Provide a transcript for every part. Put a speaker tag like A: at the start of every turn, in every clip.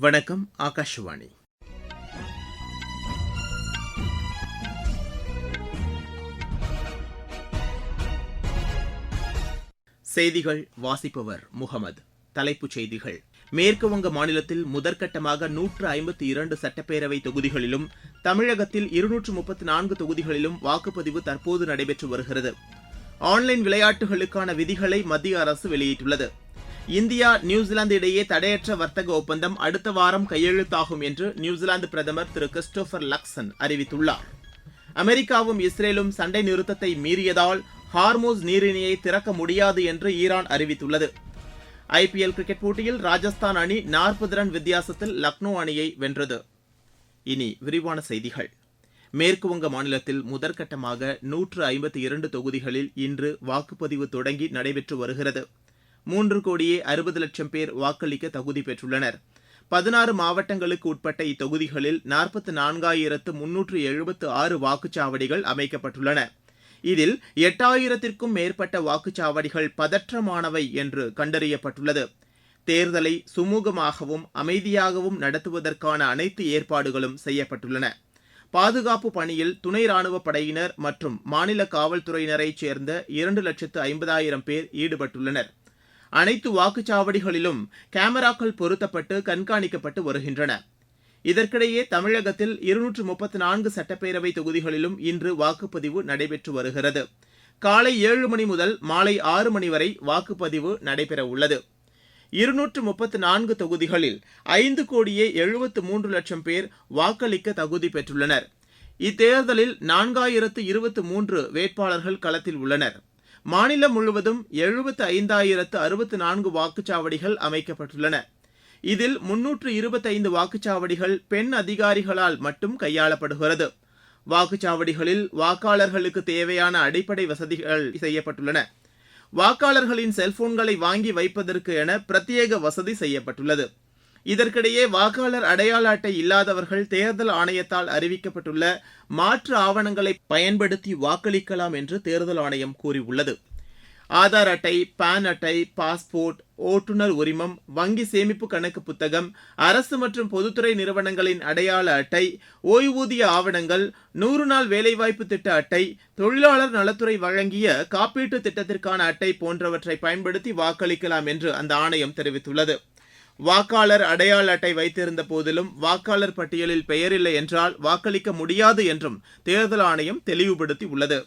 A: வணக்கம். ஆகாஷவாணி. செய்திகள் வாசிப்பவர் முகமது. தலைப்புச் செய்திகள்: மேற்குவங்க மாநிலத்தில் முதற்கட்டமாக 152 சட்டப்பேரவை தொகுதிகளிலும் தமிழகத்தில் 234 தொகுதிகளிலும் வாக்குப்பதிவு தற்போது நடைபெற்று வருகிறது. ஆன்லைன் விளையாட்டுகளுக்கான விதிகளை மத்திய அரசு வெளியிட்டுள்ளது. இந்தியா நியூசிலாந்து இடையே தடையற்ற வர்த்தக ஒப்பந்தம் அடுத்த வாரம் கையெழுத்தாகும் என்று நியூசிலாந்து பிரதமர் திரு கிறிஸ்டோபர் லக்சன் அறிவித்துள்ளார். அமெரிக்காவும் இஸ்ரேலும் சண்டை நிறுத்தத்தை மீறியதால் ஹார்மோஸ் நீரிணையை திறக்க முடியாது என்று ஈரான் அறிவித்துள்ளது. ஐபிஎல் கிரிக்கெட் போட்டியில் ராஜஸ்தான் அணி 40 ரன் வித்தியாசத்தில் லக்னோ அணியை வென்றது. இனி விரிவான செய்திகள். மேற்குவங்க மாநிலத்தில் முதற்கட்டமாக 152 தொகுதிகளில் இன்று வாக்குப்பதிவு தொடங்கி நடைபெற்று வருகிறது. 3,60,00,000 பேர் வாக்களிக்க தகுதி பெற்றுள்ளனர். 16 மாவட்டங்களுக்கு உட்பட்ட இத்தொகுதிகளில் 44,376 வாக்குச்சாவடிகள் அமைக்கப்பட்டுள்ளன. இதில் 8,000க்கும் மேற்பட்ட வாக்குச்சாவடிகள் பதற்றமானவை என்று கண்டறியப்பட்டுள்ளது. தேர்தலை சுமூகமாகவும் அமைதியாகவும் நடத்துவதற்கான அனைத்து ஏற்பாடுகளும் செய்யப்பட்டுள்ளன. பாதுகாப்பு பணியில் துணை ராணுவப் படையினர் மற்றும் மாநில காவல்துறையினரைச் சேர்ந்த 2,50,000 பேர் ஈடுபட்டுள்ளனர். அனைத்து வாக்குச்சாவடிகளிலும் கேமராக்கள் பொருத்தப்பட்டு கண்காணிக்கப்பட்டு வருகின்றன. இதற்கிடையே தமிழகத்தில் 234 சட்டப்பேரவை தொகுதிகளிலும் இன்று வாக்குப்பதிவு நடைபெற்று வருகிறது. காலை 7 மணி முதல் மாலை 6 மணி வரை வாக்குப்பதிவு நடைபெறவுள்ளது. 234 தொகுதிகளில் 5,73,00,000 பேர் வாக்களிக்க தகுதி பெற்றுள்ளனர். இத்தேர்தலில் 4,023 வேட்பாளர்கள் களத்தில் உள்ளனர். மாநிலம் முழுவதும் 75,064 வாக்குச்சாவடிகள் அமைக்கப்பட்டுள்ளன. இதில் 325 வாக்குச்சாவடிகள் பெண் அதிகாரிகளால் மட்டும் கையாளப்படுகிறது. வாக்குச்சாவடிகளில் வாக்காளர்களுக்கு தேவையான அடிப்படை வசதிகள் செய்யப்பட்டுள்ளன. வாக்காளர்களின் செல்போன்களை வாங்கி வைப்பதற்கு என பிரத்யேக வசதி செய்யப்பட்டுள்ளது. இதற்கிடையே வாக்காளர் அடையாள அட்டை இல்லாதவர்கள் தேர்தல் ஆணையத்தால் அறிவிக்கப்பட்டுள்ள மாற்று ஆவணங்களை பயன்படுத்தி வாக்களிக்கலாம் என்று தேர்தல் ஆணையம் கூறியுள்ளது. ஆதார் அட்டை, பான் அட்டை, பாஸ்போர்ட், ஓட்டுநர் உரிமம், வங்கி சேமிப்பு கணக்கு புத்தகம், அரசு மற்றும் பொதுத்துறை நிறுவனங்களின் அடையாள அட்டை, ஓய்வூதிய ஆவணங்கள், 100 நாள் வேலைவாய்ப்பு திட்ட அட்டை, தொழிலாளர் நலத்துறை வழங்கிய காப்பீட்டு திட்டத்திற்கான அட்டை போன்றவற்றை பயன்படுத்தி வாக்களிக்கலாம் என்று அந்த ஆணையம் தெரிவித்துள்ளது. வாக்காளர் அடையாள அட்டை வைத்திருந்த போதிலும் வாக்காளர் பட்டியலில் பெயர் இல்லை என்றால் வாக்களிக்க முடியாது என்றும் தேர்தல் ஆணையம் தெளிவுபடுத்தியுள்ளது.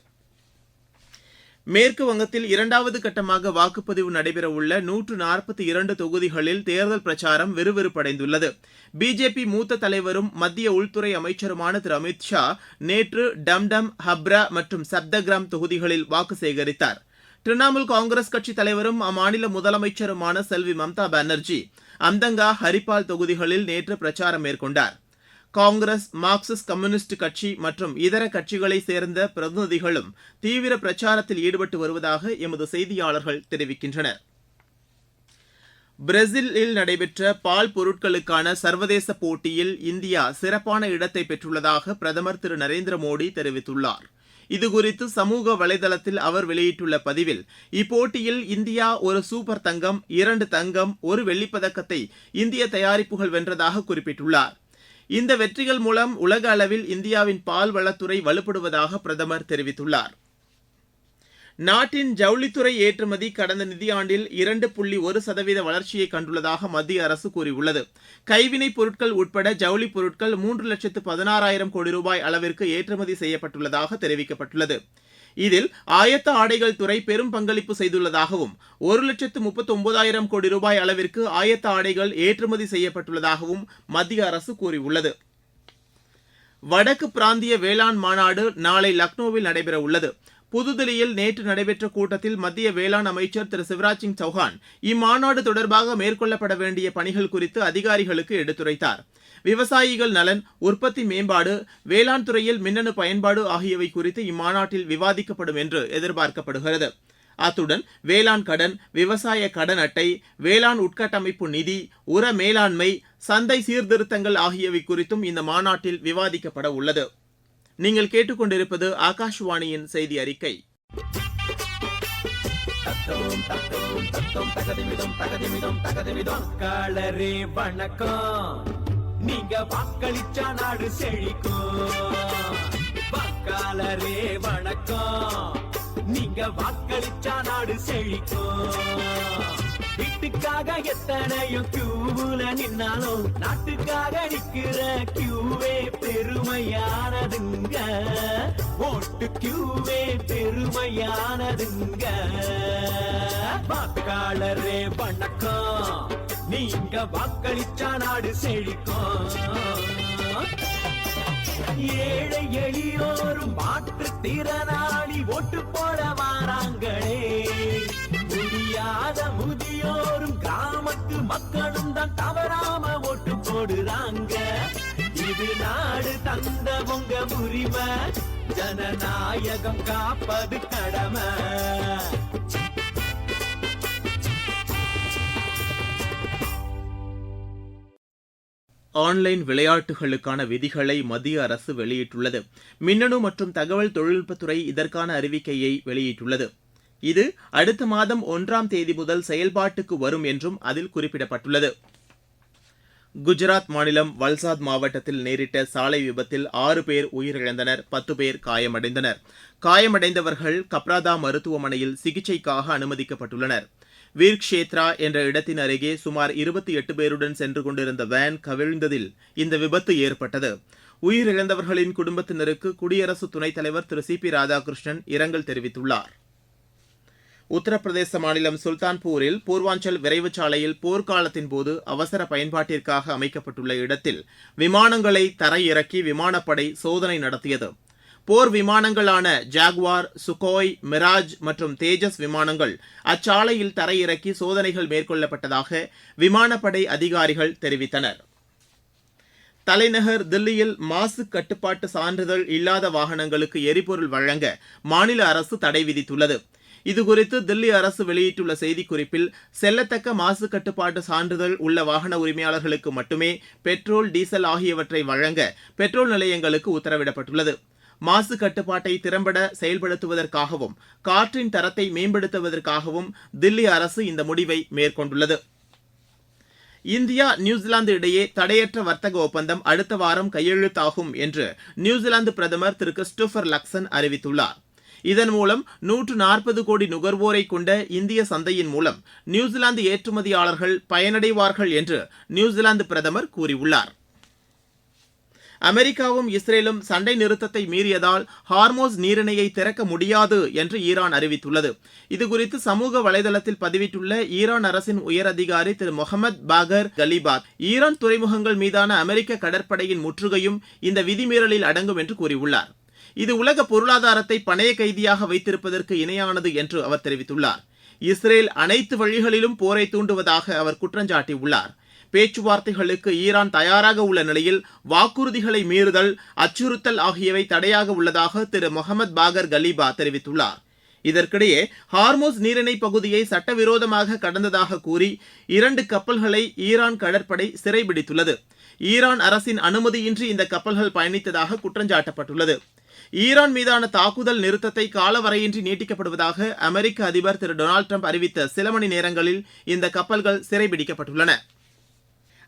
A: மேற்கு வங்கத்தில் 2வது கட்டமாக வாக்குப்பதிவு நடைபெறவுள்ள 142 தொகுதிகளில் தேர்தல் பிரச்சாரம் விறுவிறுப்படைந்துள்ளது. பிஜேபி மூத்த தலைவரும் மத்திய உள்துறை அமைச்சருமான திரு அமித் ஷா நேற்று டம்டம், ஹப்ரா மற்றும் சப்தகிராம் தொகுதிகளில் வாக்கு சேகரித்தார். திரிணாமுல் காங்கிரஸ் கட்சித் தலைவரும் அம்மாநில முதலமைச்சருமான செல்வி மம்தா பானர்ஜி அம்தங்கா, ஹரிப்பால் தொகுதிகளில் நேற்று பிரச்சாரம் மேற்கொண்டார். காங்கிரஸ், மார்க்சிஸ்ட் கம்யூனிஸ்ட் கட்சி மற்றும் இதர கட்சிகளைச் சேர்ந்த பிரதிநிதிகளும் தீவிர பிரச்சாரத்தில் ஈடுபட்டு வருவதாக எமது செய்தியாளர்கள் தெரிவிக்கின்றனர். பிரேசிலில் நடைபெற்ற பால் பொருட்களுக்கான சர்வதேச போட்டியில் இந்தியா சிறப்பான இடத்தை பெற்றுள்ளதாக பிரதமர் திரு நரேந்திர மோடி தெரிவித்துள்ளார். இதுகுறித்து சமூக வலைதளத்தில் அவர் வெளியிட்டுள்ள பதிவில், இப்போட்டியில் இந்தியா ஒரு சூப்பர் தங்கம், 2 தங்கம், 1 வெள்ளிப்பதக்கத்தை இந்திய தயாரிப்புகள் வென்றதாக குறிப்பிட்டுள்ளார். இந்த வெற்றிகள் மூலம் உலக அளவில் இந்தியாவின் பால் வளத்துறை வலுப்படுவதாக பிரதமர் தெரிவித்துள்ளார். நாட்டின் ஜவுளித்துறை ஏற்றுமதி கடந்த நிதியாண்டில் 2.1% வளர்ச்சியை கண்டுள்ளதாக மத்திய அரசு கூறியுள்ளது. கைவினைப் பொருட்கள் உட்பட ஜவுளிப் பொருட்கள் 3,16,000 கோடி ரூபாய் அளவிற்கு ஏற்றுமதி செய்யப்பட்டுள்ளதாக தெரிவிக்கப்பட்டுள்ளது. இதில் ஆயத்த ஆடைகள் துறை பெரும் பங்களிப்பு செய்துள்ளதாகவும் 1,39,000 கோடி ரூபாய் அளவிற்கு ஆயத்த ஆடைகள் ஏற்றுமதி செய்யப்பட்டுள்ளதாகவும் மத்திய அரசு கூறியுள்ளது. வடக்கு பிராந்திய வேளாண் மாநாடு நாளை லக்னோவில் நடைபெறவுள்ளது. புதுதில்லியில் நேற்று நடைபெற்ற கூட்டத்தில் மத்திய வேளாண் அமைச்சர் திரு சிவராஜ் சிங் சௌஹான் இம்மாநாடு தொடர்பாக மேற்கொள்ளப்பட வேண்டிய பணிகள் குறித்து அதிகாரிகளுக்கு எடுத்துரைத்தார். விவசாயிகள் நலன், உற்பத்தி மேம்பாடு, வேளாண் துறையில் மின்னணு பயன்பாடு ஆகியவை குறித்து இம்மாநாட்டில் விவாதிக்கப்படும் என்று எதிர்பார்க்கப்படுகிறது. அத்துடன் வேளாண் கடன், விவசாய கடன் அட்டை, வேளாண் உட்கட்டமைப்பு நிதி, உர மேலாண்மை, சந்தை சீர்திருத்தங்கள் ஆகியவை குறித்தும் இந்த மாநாட்டில் விவாதிக்கப்பட உள்ளது. நீங்கள் கேட்டுக்கொண்டிருப்பது ஆகாஷ்வாணியின் செய்தி அறிக்கை.
B: வாக்காளரே வணக்கம், நீங்க வாக்களிச்சா நாடு செழிக்கும். வாக்காளரே வணக்கம், நீங்க வாக்களிச்சா நாடு செழிக்கும். வீட்டுக்காக எத்தனையோ கியூல நின்னாலும் நாட்டுக்காக நிக்கிற கியூவே பெருமையானதுங்க. ஓட்டு கியூவே பெருமையானதுங்க. வாக்காளரே வணக்கம், நீங்க வாக்களிச்சா நாடு செழிக்கும். ஏழை எளியோரும் மாற்றுத்திறனாளி ஓட்டு போட வாராங்களே. முடியாத முதியோரும் கிராமத்து மக்களும் தான் தவறாம ஓட்டு போடுறாங்க. இது நாடு தந்த உங்க உரிமை, ஜனநாயகம் காப்பது கடமை.
A: ஆன்லைன் விளையாட்டுகளுக்கான விதிகளை மத்திய அரசு வெளியிட்டுள்ளது. மின்னணு மற்றும் தகவல் தொழில்நுட்பத்துறை இதற்கான அறிவிக்கையை வெளியிட்டுள்ளது. இது அடுத்த மாதம் 1ஆம் தேதி முதல் செயல்பாட்டுக்கு வரும் என்றும் அதில் குறிப்பிடப்பட்டுள்ளது. குஜராத் மாநிலம் வல்சாத் மாவட்டத்தில் நேரிட்ட சாலை விபத்தில் 6 பேர் உயிரிழந்தனர், 10 பேர் காயமடைந்தனர். காயமடைந்தவர்கள் கப்ராதா மருத்துவமனையில் சிகிச்சைக்காக அனுமதிக்கப்பட்டுள்ளனர். வீர்க்ஷேத்ரா என்ற இடத்தின் அருகே சுமார் 28 பேருடன் சென்று கொண்டிருந்த வேன் கவிழ்ந்ததில் இந்த விபத்து ஏற்பட்டது. உயிரிழந்தவர்களின் குடும்பத்தினருக்கு குடியரசு துணைத் தலைவர் திரு சி பி ராதாகிருஷ்ணன் இரங்கல் தெரிவித்துள்ளார். உத்தரப்பிரதேச மாநிலம் சுல்தான்பூரில் பூர்வாஞ்சல் விரைவு சாலையில் போர்க்காலத்தின் போது அவசர பயன்பாட்டிற்காக அமைக்கப்பட்டுள்ள இடத்தில் விமானங்களை தரையிறக்கி விமானப்படை சோதனை நடத்தியது. போர் விமானங்களான ஜாகுவார், சுகோய், மிராஜ் மற்றும் தேஜஸ் விமானங்கள் அச்சாலையில் தரையிறக்கி சோதனைகள் மேற்கொள்ளப்பட்டதாக விமானப்படை அதிகாரிகள் தெரிவித்தனர். தலைநகர் தில்லியில் மாசு கட்டுப்பாட்டு சான்றிதழ் இல்லாத வாகனங்களுக்கு எரிபொருள் வழங்க மாநில அரசு தடை விதித்துள்ளது. இதுகுறித்து தில்லி அரசு வெளியிட்டுள்ள செய்திக்குறிப்பில், செல்லத்தக்க மாசு கட்டுப்பாட்டு சான்றிதழ் உள்ள வாகன உரிமையாளர்களுக்கு மட்டுமே பெட்ரோல், டீசல் ஆகியவற்றை வழங்க பெட்ரோல் நிலையங்களுக்கு உத்தரவிடப்பட்டுள்ளது. மாசு கட்டுப்பாட்டை திறம்பட செயல்படுத்துவதற்காகவும் காற்றின் தரத்தை மேம்படுத்துவதற்காகவும் தில்லி அரசு இந்த முடிவை மேற்கொண்டுள்ளது. இந்தியா நியூசிலாந்து இடையே தடையற்ற வர்த்தக ஒப்பந்தம் அடுத்த வாரம் கையெழுத்தாகும் என்று நியூசிலாந்து பிரதமர் திரு கிறிஸ்டோபர் லக்சன் அறிவித்துள்ளார். இதன் மூலம் 140 கோடி நுகர்வோரை கொண்ட இந்திய சந்தையின் மூலம் நியூசிலாந்து ஏற்றுமதியாளர்கள் பயனடைவார்கள் என்று நியூசிலாந்து பிரதமர் கூறியுள்ளார். அமெரிக்காவும் இஸ்ரேலும் சண்டை நிறுத்தத்தை மீறியதால் ஹார்மோஸ் நீரிணையை திறக்க முடியாது என்று ஈரான் அறிவித்துள்ளது. இதுகுறித்து சமூக வலைதளத்தில் பதிவிட்டுள்ள ஈரான் அரசின் உயர் அதிகாரி திரு முகமது பாகர் கலிபாத், ஈரான் துறைமுகங்கள் மீதான அமெரிக்க கடற்படையின் முற்றுகையும் இந்த விதிமீறலில் அடங்கும் என்று கூறியுள்ளார். இது உலக பொருளாதாரத்தை பணைய கைதியாக வைத்திருப்பதற்கு இணையானது என்று அவர் தெரிவித்துள்ளார். இஸ்ரேல் அனைத்து வழிகளிலும் போரை தூண்டுவதாக அவர் குற்றஞ்சாட்டியுள்ளார். பேச்சுவார்த்தைகளுக்கு ஈரான் தயாராக உள்ள நிலையில் வாக்குறுதிகளை மீறுதல், அச்சுறுத்தல் ஆகியவை தடையாக உள்ளதாக திரு முகமது பாகர் கலிபா தெரிவித்துள்ளார். இதற்கிடையே ஹார்மோஸ் நீரிணை பகுதியை சட்டவிரோதமாக கடந்ததாக கூறி 2 கப்பல்களை ஈரான் கடற்படை சிறைபிடித்துள்ளது. ஈரான் அரசின் அனுமதியின்றி இந்த கப்பல்கள் பயணித்ததாக குற்றஞ்சாட்டப்பட்டுள்ளது. ஈரான் மீதான தாக்குதல் நிறுத்தத்தை காலவரையின்றி நீட்டிக்கப்படுவதாக அமெரிக்க அதிபர் திரு டொனால்டு டிரம்ப் அறிவித்த சில மணி நேரங்களில் இந்த கப்பல்கள் சிறைபிடிக்கப்பட்டுள்ளன.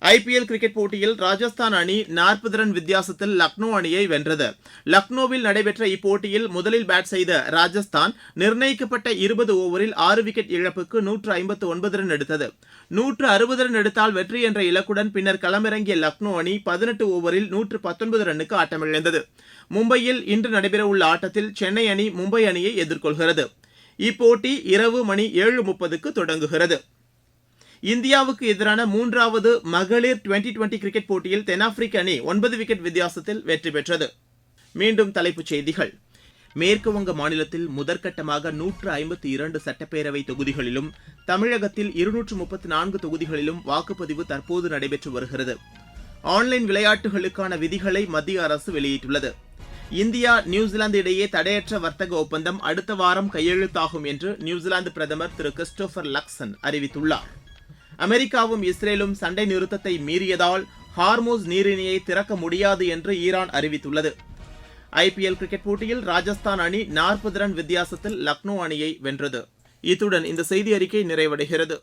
A: ஐபிஎல் கிரிக்கெட் போட்டியில் ராஜஸ்தான் அணி 40 ரன் வித்தியாசத்தில் லக்னோ அணியை வென்றது. லக்னோவில் நடைபெற்ற இப்போட்டியில் முதலில் பேட் செய்த ராஜஸ்தான் நிர்ணயிக்கப்பட்ட 20 ஓவரில் 6 விக்கெட் இழப்புக்கு 159 ரன் எடுத்தது. 160 ரன் எடுத்தால் வெற்றி என்ற இலக்குடன் பின்னர் களமிறங்கிய லக்னோ அணி 18 ஓவரில் 119 ரன்னுக்கு ஆட்டமிழந்தது. மும்பையில் இன்று நடைபெறவுள்ள ஆட்டத்தில் சென்னை அணி மும்பை அணியை எதிர்கொள்கிறது. இப்போட்டி இரவு மணி 7:30க்கு தொடங்குகிறது. இந்தியாவுக்கு எதிரான 3வது மகளிர் டுவெண்டி கிரிக்கெட் போட்டியில் தென்னாப்பிரிக்க அணி 9 விக்கெட் வித்தியாசத்தில் வெற்றி பெற்றது. மீண்டும் தலைப்புச் செய்திகள். மேற்கு வங்க மாநிலத்தில் முதற்கட்டமாக 152 சட்டப்பேரவை தொகுதிகளிலும் தமிழகத்தில் 234 தொகுதிகளிலும் வாக்குப்பதிவு தற்போது நடைபெற்று வருகிறது. ஆன்லைன் விளையாட்டுகளுக்கான விதிகளை மத்திய அரசு வெளியிட்டுள்ளது. இந்தியா நியூசிலாந்து இடையே தடையற்ற வர்த்தக ஒப்பந்தம் அடுத்த வாரம் கையெழுத்தாகும் என்று நியூசிலாந்து பிரதமர் திரு கிறிஸ்டோபர் லக்சன் அறிவித்துள்ளார். அமெரிக்காவும் இஸ்ரேலும் சண்டை நிறுத்தத்தை மீறியதால் ஹார்மோஸ் நீரிணையை திறக்க முடியாது என்று ஈரான் அறிவித்துள்ளது. ஐபிஎல் கிரிக்கெட் போட்டியில் ராஜஸ்தான் அணி 40 ரன் வித்தியாசத்தில் லக்னோ அணியை வென்றது. இத்துடன் இந்த செய்தி அறிக்கை நிறைவடைகிறது.